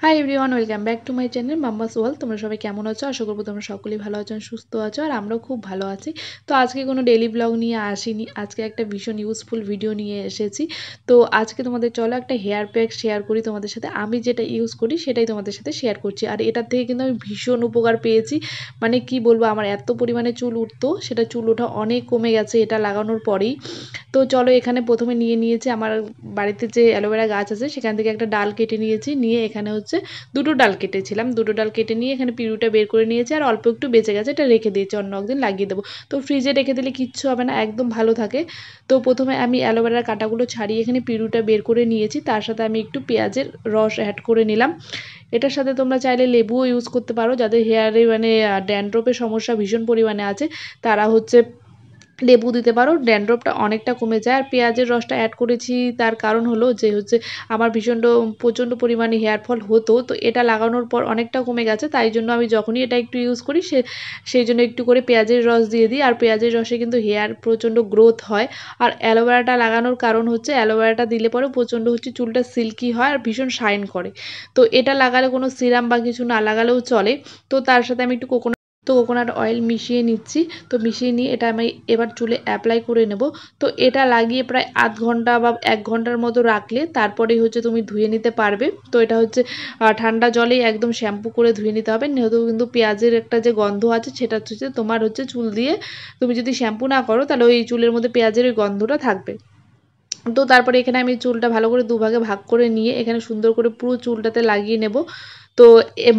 Hi everyone, welcome back to my channel mamma's world. তোমরা সবাই কেমন আছো? আশা করবো তোমরা সকলেই ভালো আছো, সুস্থ আছো, আর আমরাও খুব ভালো আছি। তো আজকে কোনো ডেইলি ব্লগ নিয়ে আসিনি, আজকে একটা ভীষণ ইউজফুল ভিডিও নিয়ে এসেছি। তো আজকে তোমাদের চলো একটা হেয়ার প্যাক শেয়ার করি তোমাদের সাথে। আমি যেটা ইউজ করি সেটাই তোমাদের সাথে শেয়ার করছি, আর এটার থেকে কিন্তু আমি ভীষণ উপকার পেয়েছি। মানে কি বলবো, আমার এত পরিমাণে চুল উঠতো, সেটা চুল ওঠা অনেক কমে গেছে এটা লাগানোর পরেই। তো চলো, এখানে প্রথমে নিয়েছি আমার বাড়িতে যে অ্যালোভেরা গাছ আছে সেখান থেকে একটা ডাল কেটে নিয়েছি, নিয়ে এখানে হচ্ছে দুটো ডাল কেটেছিলাম, দুটো ডাল কেটে নিয়ে এখানে পিউরিটা বের করে নিয়েছি, আর অল্প একটু বেঁচে গেছে, এটা রেখে দিয়েছি, অন্য একদিন লাগিয়ে দেবো। তো ফ্রিজে রেখে দিলে কিচ্ছু হবে না, একদম ভালো থাকে। তো প্রথমে আমি অ্যালোভেরার কাঁটাগুলো ছাড়িয়ে এখানে পিউরিটা বের করে নিয়েছি, তার সাথে আমি একটু পেঁয়াজের রস অ্যাড করে নিলাম। এটার সাথে তোমরা চাইলে লেবুও ইউজ করতে পারো, যাদের হেয়ারে মানে ড্যান্ড্রফের সমস্যা ভীষণ পরিমাণে আছে তারা হচ্ছে লেবু দিতে পারো, ড্যান্ড্রফটা অনেকটা কমে যায়। আর পেঁয়াজের রসটা অ্যাড করেছি তার কারণ হলো যে হচ্ছে আমার প্রচণ্ড পরিমাণে হেয়ার ফল হতো, তো এটা লাগানোর পর অনেকটা কমে গেছে, তাই জন্য আমি যখনই এটা একটু ইউজ করি সেই জন্য একটু করে পেঁয়াজের রস দিয়ে দিই। আর পেঁয়াজের রসে কিন্তু হেয়ার প্রচণ্ড গ্রোথ হয়। আর অ্যালোভেরাটা লাগানোর কারণ হচ্ছে অ্যালোভেরাটা দিলে পরে প্রচণ্ড হচ্ছে চুলটা সিল্কি হয় আর ভীষণ শাইন করে। তো এটা লাগালে কোনো সিরাম বা কিছু না লাগালেও চলে। তো তার সাথে আমি একটু কোকোনাট অয়েল মিশিয়ে নিচ্ছি। তো মিশিয়ে নিয়ে এটা আমি এবার চুলে অ্যাপ্লাই করে নেব। তো এটা লাগিয়ে প্রায় আধ ঘন্টা বা 1 ঘন্টার মতো রাখলে তারপরেই হচ্ছে তুমি ধুয়ে নিতে পারবে। তো এটা হচ্ছে ঠান্ডা জলেই একদম শ্যাম্পু করে ধুয়ে নিতে হবে, যেহেতু কিন্তু পেঁয়াজের একটা যে গন্ধ আছে সেটা হচ্ছে তোমার হচ্ছে চুল দিয়ে তুমি যদি শ্যাম্পু না করো তাহলে ওই চুলের মধ্যে পেঁয়াজের ওই গন্ধটা থাকবে। তো তারপরে এখানে আমি চুলটা ভালো করে দুভাগে ভাগ করে নিয়ে এখানে সুন্দর করে পুরো চুলটাতে লাগিয়ে নেব। তো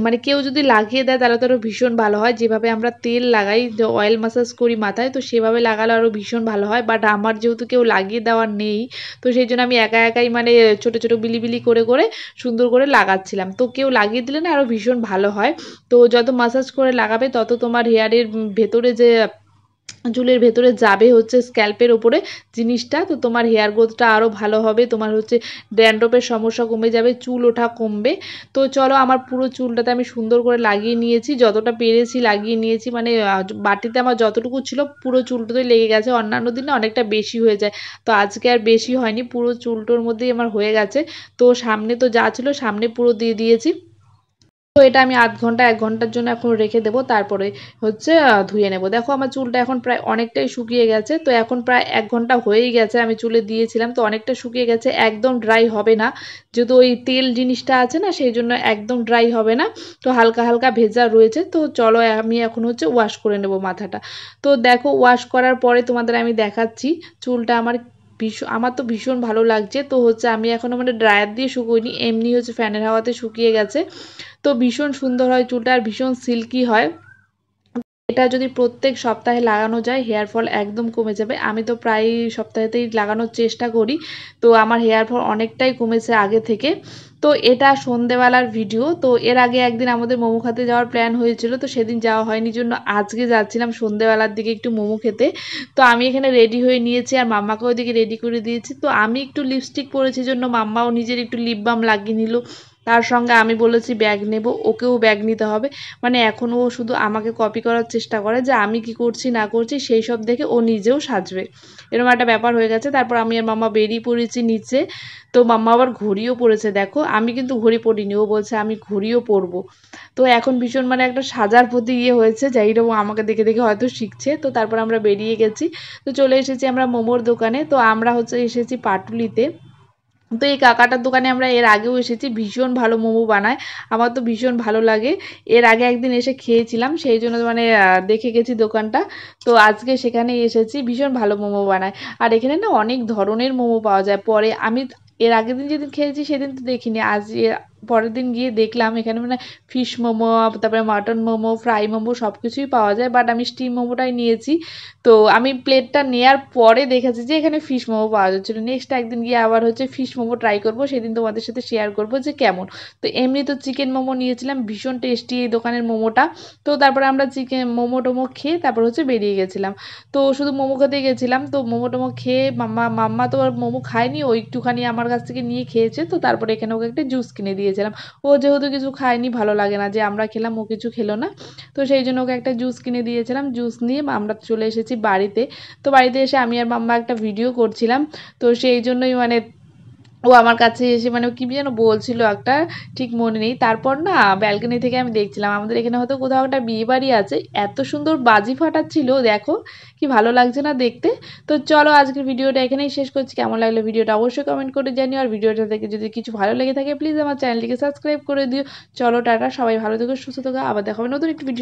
মানে কেউ যদি লাগিয়ে দেয় তাহলে তো আরও ভীষণ ভালো হয়, যেভাবে আমরা তেল লাগাই, যে অয়েল ম্যাসাজ করি মাথায়, তো সেভাবে লাগালে আরও ভীষণ ভালো হয়। বাট আমার যেহেতু কেউ লাগিয়ে দেওয়ার নেই, তো সেই জন্য আমি একা একাই মানে ছোটো ছোটো বিলি করে সুন্দর করে লাগাচ্ছিলাম। তো কেউ লাগিয়ে দিলে না আরও ভীষণ ভালো হয়। তো যত ম্যাসাজ করে লাগাবে তত তোমার হেয়ারের ভেতরে যে চুলের ভেতরে যাবে হচ্ছে স্ক্যাল্পের ওপরে জিনিসটা, তো তোমার হেয়ার গ্রোথটা আরও ভালো হবে, তোমার হচ্ছে ড্যান্ড্রফের সমস্যা কমে যাবে, চুল ওঠা কমবে। তো চলো, আমার পুরো চুলটাতে আমি সুন্দর করে লাগিয়ে নিয়েছি, যতটা পেরেছি লাগিয়ে নিয়েছি, মানে বাটিতে আমার যতটুকু ছিল পুরো চুলটাতেই লেগে গেছে। অন্যান্য দিনে অনেকটা বেশি হয়ে যায়, তো আজকে আর বেশি হয়নি, পুরো চুলটোর মধ্যেই আমার হয়ে গেছে। তো সামনে তো যা ছিল সামনে পুরো দিয়ে দিয়েছি। তো এটা আমি আধ ঘন্টা 1 ঘন্টার জন্য এখন রেখে দেবো, তারপরে হচ্ছে ধুয়ে নেব। দেখো আমার চুলটা এখন প্রায় অনেকটাই শুকিয়ে গেছে, তো এখন প্রায় 1 ঘন্টা হয়েই গেছে আমি চুলে দিয়েছিলাম, তো অনেকটা শুকিয়ে গেছে, একদম ড্রাই হবে না, যেহেতু ওই তেল জিনিসটা আছে না সেই জন্য একদম ড্রাই হবে না। তো হালকা হালকা ভেজা রয়েছে। তো চলো, আমি এখন হচ্ছে ওয়াশ করে নেব মাথাটা। তো দেখো, ওয়াশ করার পরে তোমাদের আমি দেখাচ্ছি চুলটা আমার তো ভীষণ ভালো লাগছে। তো হচ্ছে আমি এখনও মানে ড্রায়ার দিয়ে শুকোইনি, এমনি হচ্ছে ফ্যানের হাওয়াতে শুকিয়ে গেছে। তো ভীষণ সুন্দর হয় চুলটা, আর ভীষণ সিল্কি হয়। এটা যদি প্রত্যেক সপ্তাহে লাগানো যায় হেয়ার ফল একদম কমে যাবে। আমি তো প্রায় সপ্তাহেতেই লাগানোর চেষ্টা করি, তো আমার হেয়ার ফল অনেকটাই কমেছে আগে থেকে। তো এটা সন্ধেবেলার ভিডিও। তো এর আগে একদিন আমাদের মোমো খেতে যাওয়ার প্ল্যান হয়েছিল, তো সেদিন যাওয়া হয়নি জন্য আজকে যাচ্ছিলাম সন্ধেবেলার দিকে একটু মোমো খেতে। তো আমি এখানে রেডি হয়ে নিয়েছি আর মাম্মাকে ওইদিকে রেডি করে দিয়েছি। তো আমি একটু লিপস্টিক পরেছি জন্য মাম্মাও নিজের একটু লিপ বাম লাগিয়ে নিল, তার সঙ্গে আমি বলেছি ব্যাগ নেব, ওকেও ব্যাগ নিতে হবে। মানে এখন ও শুধু আমাকে কপি করার চেষ্টা করে যে আমি কি করছি না করছি সেই সব দেখে ও নিজেও সাজবে, এরকম একটা ব্যাপার হয়ে গেছে। তারপর আমি আর মাম্মা বেরিয়ে পড়েছি নিচে। তো মাম্মা আবার ঘড়িও পরেছে, দেখো আমি কিন্তু ঘড়ি পরিনি, ও বলছে আমি ঘড়িও পরবো। তো এখন ভীষণ মানে একটা সাজার প্রতি ইয়ে হয়েছে, যাই হোক ও আমাকে দেখে দেখে হয়তো শিখছে। তো তারপর আমরা বেরিয়ে গেছি, তো চলে এসেছি আমরা মোমোর দোকানে। তো আমরা হচ্ছে এসেছি পাটুলিতে। তো এই কাকাটার দোকানে আমরা এর আগেও এসেছি, ভীষণ ভালো মোমো বানায়, আমার তো ভীষণ ভালো লাগে। এর আগে একদিন এসে খেয়েছিলাম, সেই জন্য মানে দেখে গেছি দোকানটা। তো আজকে সেখানে এসেছি, ভীষণ ভালো মোমো বানায়। আর এখানে না অনেক ধরনের মোমো পাওয়া যায়। পরে আমি এর আগের দিন যেদিন খেয়েছি সেদিন তো দেখিনি, আজ পরের দিন গিয়ে দেখলাম এখানে মানে ফিশ মোমো, তারপরে মাটন মোমো, ফ্রাই মোমো সব কিছুই পাওয়া যায়, বাট আমি স্টিম মোমোটাই নিয়েছি। তো আমি প্লেটটা নেওয়ার পরে দেখেছি যে এখানে ফিশ মোমো পাওয়া যাচ্ছিলো। নেক্সট একদিন গিয়ে আবার হচ্ছে ফিশ মোমো ট্রাই করব, সেদিন তোমাদের সাথে শেয়ার করব যে কেমন। তো এমনি তো চিকেন মোমো নিয়েছিলাম, ভীষণ টেস্টি এই দোকানের মোমোটা। তো তারপরে আমরা চিকেন মোমো টোমো খেয়ে তারপর হচ্ছে বেরিয়ে গেছিলাম। তো শুধু মোমো খেতে গেছিলাম, তো মোমো টোমো খেয়ে মাম্মা মাম্মা তো আর মোমো খায়নি, ও একটুখানি আমার কাছ থেকে নিয়ে খেয়েছে। তো তারপরে এখানে ওকে একটা জুস কিনে দিয়েছি। দিয়েছিলাম। ও যেহেতু কিছু খায়নি, ভালো লাগে না যে আমরা খেলাম ও কিছু খেলো না, তো সেই জন্য ওকে একটা জুস কিনে দিয়েছিলাম। জুস নিয়ে আমরা চলে এসেছি বাড়িতে। তো বাড়িতে এসে আমি আর মাম্মা একটা ভিডিও করছিলাম, তো সেই জন্যই মানে ও আমার কাছে এসে মানে কি যেন বলছিল একটা, ঠিক মনে নেই। তারপর না ব্যালকনি থেকে আমি দেখছিলাম আমাদের এখানে হয়তো কোথাও একটা বিয়ে বাড়ি আছে, এত সুন্দর বাজি ফাটাচ্ছিল, দেখো কি ভালো লাগছে না দেখতে। তো চলো আজকের ভিডিওটা এখানেই শেষ করছি। কেমন লাগলো ভিডিওটা অবশ্যই কমেন্ট করে জানিও, আর ভিডিওটা থেকে যদি কিছু ভালো লেগে থাকে প্লিজ আমার চ্যানেলটিকে সাবস্ক্রাইব করে দিও। চলো টাটা, সবাই ভালো থেকো, সুস্থ থেকো, আবার দেখা হবে নতুন একটি ভিডিও।